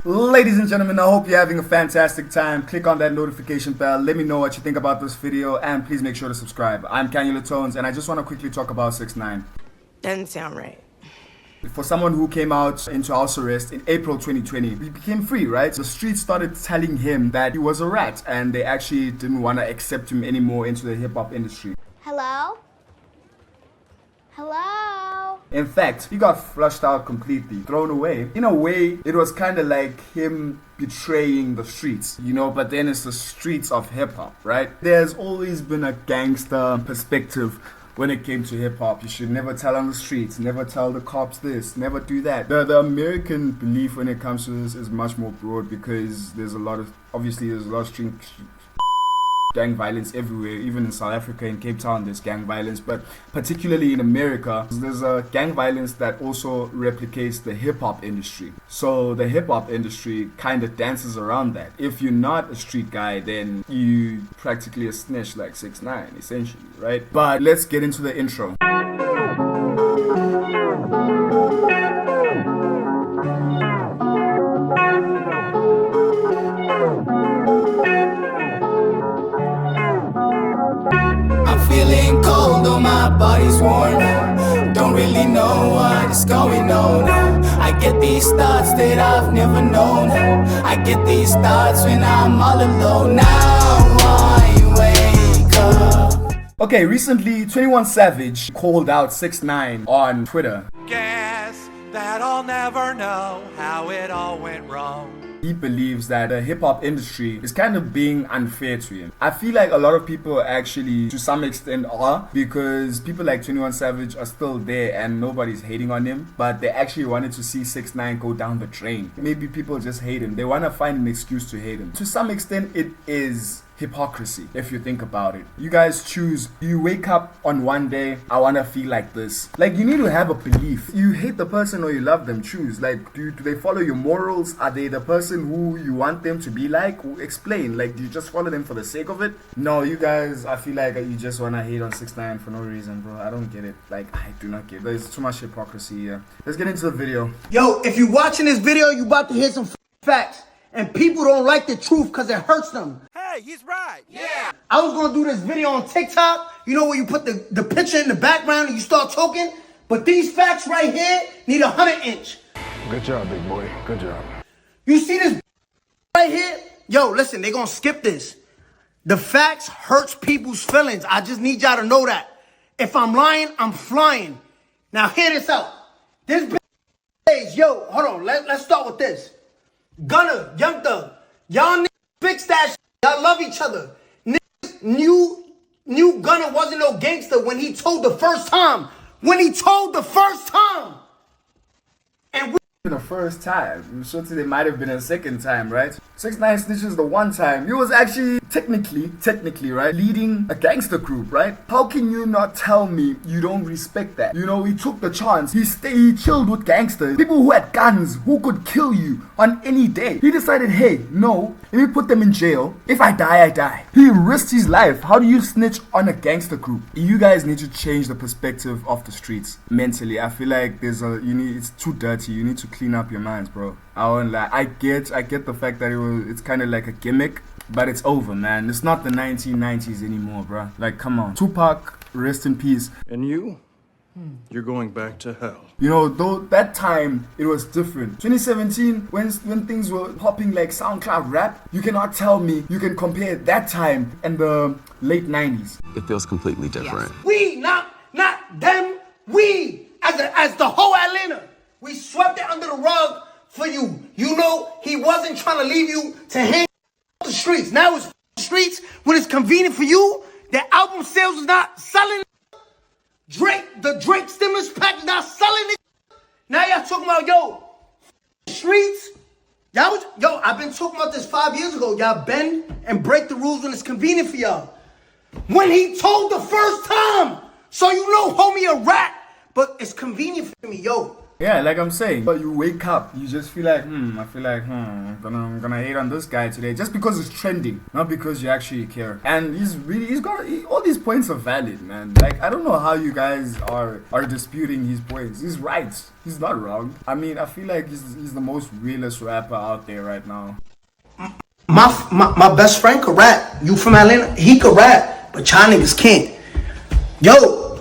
Ladies and gentlemen, I hope you're having a fantastic time. Click on that notification bell. Let me know what you think about this video, and please make sure to subscribe. I'm Canula Tones, and I just want to quickly talk about 6ix9ine. Doesn't sound right. For someone who came out into house arrest in April 2020, he became free, right? The streets started telling him that he was a rat, and they actually didn't want to accept him anymore into the hip-hop industry. Hello? Hello? In fact, he got flushed out completely, thrown away. In a way, it was kind of like him betraying the streets, you know, but then it's the streets of hip-hop, right? There's always been a gangster perspective when it came to hip-hop. You should never tell on the streets, never tell the cops this, never do that. The American belief when it comes to this is much more broad, because there's a lot of gang violence everywhere. Even in South Africa, in Cape Town, there's gang violence, but particularly in America, there's a gang violence that also replicates the hip-hop industry. So the hip-hop industry kind of dances around that. If you're not a street guy, then you practically a snitch like 6ix9ine, essentially, right? But let's get into the intro. Feeling cold, though my body's warm. Don't really know what is going on. I get these thoughts that I've never known. I get these thoughts when I'm all alone. Now I wake up. Okay, recently 21 Savage called out 6ix9ine on Twitter. Guess that I'll never know how it all went wrong. He believes that the hip-hop industry is kind of being unfair to him. I feel like a lot of people actually, to some extent, are, because people like 21 Savage are still there and nobody's hating on him, but they actually wanted to see 6ix9ine go down the drain. Maybe people just hate him. They want to find an excuse to hate him. To some extent, it is hypocrisy, if you think about it. You guys choose. You wake up on one day, I want to feel like this. Like, you need to have a belief. You hate the person or you love them, choose. Like, do they follow your morals? Are they the person who you want them to be like? Explain. Like, do you just follow them for the sake of it? No, you guys, I feel like you just want to hate on 6ix9ine for no reason, bro. I don't get it. Like, I do not get it. There's too much hypocrisy here. Let's get into the video. Yo, if you watching this video, you about to hear some facts. And people don't like the truth because it hurts them. Hey, he's right. Yeah. I was going to do this video on TikTok. You know where you put the picture in the background and you start talking? But these facts right here need 100-inch. Good job, big boy. Good job. You see this right here? Yo, listen, they going to skip this. The facts hurts people's feelings. I just need y'all to know that. If I'm lying, I'm flying. Now, hear this out. This bitch, yo, hold on. Let's start with this. Gunner, Young Thug, y'all niggas fix that shit. Y'all love each other. Niggas knew Gunner wasn't no gangster when he told the first time. And The first time. I'm sure there might have been a second time, right? 6ix9ine snitches the one time. He was actually technically, right, leading a gangster group, right? How can you not tell me you don't respect that? You know, he took the chance. He chilled with gangsters, people who had guns, who could kill you on any day. He decided, hey, no, let me put them in jail. If I die, I die. He risked his life. How do you snitch on a gangster group? You guys need to change the perspective of the streets mentally. I feel like it's too dirty. You need to clean up your minds, bro. I won't lie. I get the fact that it's kind of like a gimmick, but it's over, man. It's not the 1990s anymore, bro. Like, come on. Tupac, rest in peace. And you? You're going back to hell. You know, though that time it was different. 2017, when things were popping like SoundCloud rap, you cannot tell me you can compare that time and the late 90s. It feels completely different. yes. We, not them, we, as the whole Atlanta, we swept it under the rug for you. You know, he wasn't trying to leave you to hang the streets. Now it's the streets when it's convenient for you. The album sales is not selling. The Drake stimulus pack is not selling. Now y'all talking about, streets. I've been talking about this 5 years ago. Y'all bend and break the rules when it's convenient for y'all. When he told the first time, so you know, homie, a rat, but it's convenient for me, Yeah, like I'm saying, but you wake up, you just feel like, I'm gonna hate on this guy today, just because it's trending, not because you actually care. And all these points are valid, man. Like, I don't know how you guys are disputing his points. He's right. He's not wrong. I mean, I feel like he's the most realist rapper out there right now. My best friend could rap. You from Atlanta? He could rap, but y'all niggas can't. Yo,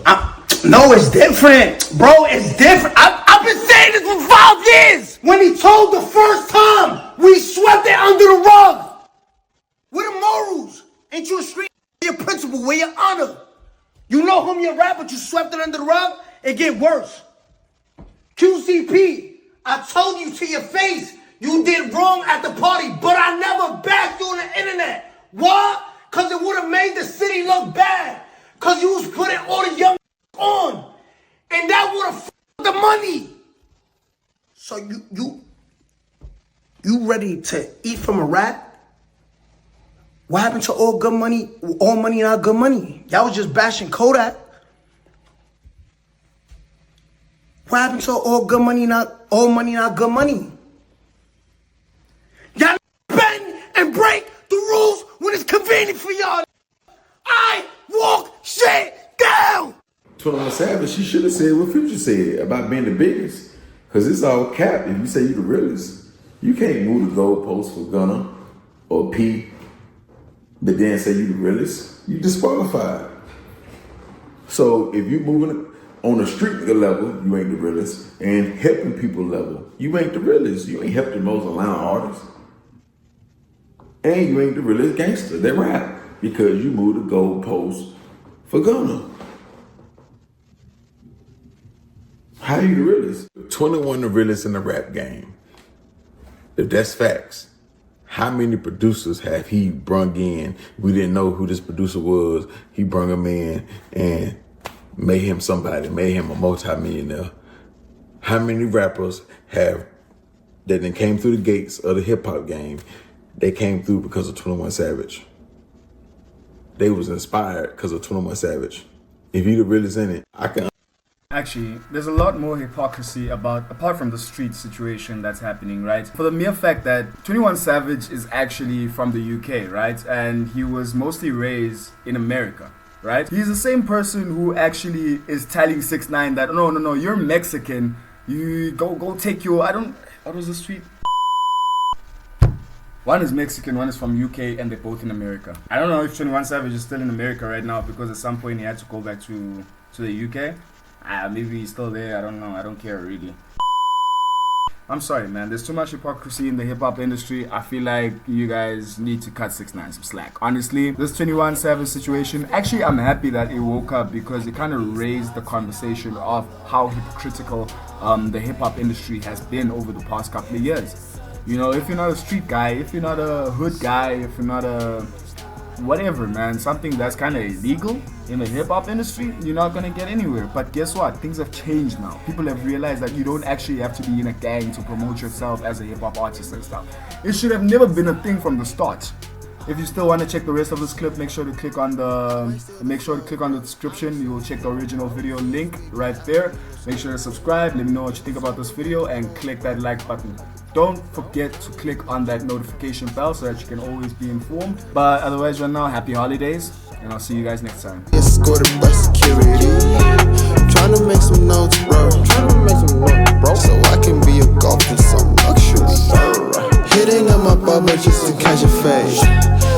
no, it's different, bro. It's different. I've been saying this for 5 years. When he told the first time, we swept it under the rug. Where the morals? Ain't you a street? Your principle, where your honor? You know whom you rap, but you swept it under the rug. It get worse. QCP, I told you to your face you did wrong at the party, but I never backed you on the internet. Why? Because it would have made the city look bad. Because you was putting all the young on. And that would have f***ed the money. So you ready to eat from a rat? What happened to all good money, all money not good money? Y'all was just bashing Kodak. What happened to all good money, not all money not good money? Y'all bend and break the rules when it's convenient for y'all. I walk shit down. 21 Savage, she should have said what Future said about being the biggest. Because it's all cap. If you say you the realest, you can't move the goalpost for Gunna or P, but then say you the realest, you disqualified. So if you moving on a street level, you ain't the realest. And helping people level, you ain't the realest. You ain't helped the most Atlanta artists. And you ain't the realest gangster that rap because you moved the goalpost for Gunna. How you the realest? 21 the realest in the rap game. If that's facts, how many producers have he brung in? We didn't know who this producer was. He brung him in and made him somebody, made him a multi-millionaire. How many rappers have that then came through the gates of the hip hop game? They came through because of 21 Savage. They was inspired because of 21 Savage. If he the realest in it, I can. Actually, there's a lot more hypocrisy apart from the street situation that's happening, right? For the mere fact that 21 Savage is actually from the UK, right? And he was mostly raised in America, right? He's the same person who actually is telling 6ix9ine that, no, you're Mexican. You go take your, what was the street? One is Mexican, one is from UK, and they're both in America. I don't know if 21 Savage is still in America right now because at some point he had to go back to the UK. Maybe he's still there, I don't know, I don't care really. I'm sorry, man, there's too much hypocrisy in the hip-hop industry. I feel like you guys need to cut 6ix9ine some slack. Honestly, this 21 Savage situation, actually I'm happy that it woke up because it kind of raised the conversation of how hypocritical the hip-hop industry has been over the past couple of years. You know, if you're not a street guy, if you're not a hood guy, if you're not a whatever, man, something that's kind of illegal in the hip-hop industry, you're not gonna get anywhere. But guess what? Things have changed now. People have realized that you don't actually have to be in a gang to promote yourself as a hip-hop artist and stuff. It should have never been a thing from the start. If you still want to check the rest of this clip, make sure to click on the description. You will check the original video link right there. Make sure to subscribe, let me know what you think about this video, and click that like button. Don't forget to click on that notification bell so that you can always be informed. But otherwise, right now, happy holidays, and I'll see you guys next time. Escorted by security, trying to make some notes, bro. So I can be a golf with some luxury. Hitting on my barber just to catch a fade.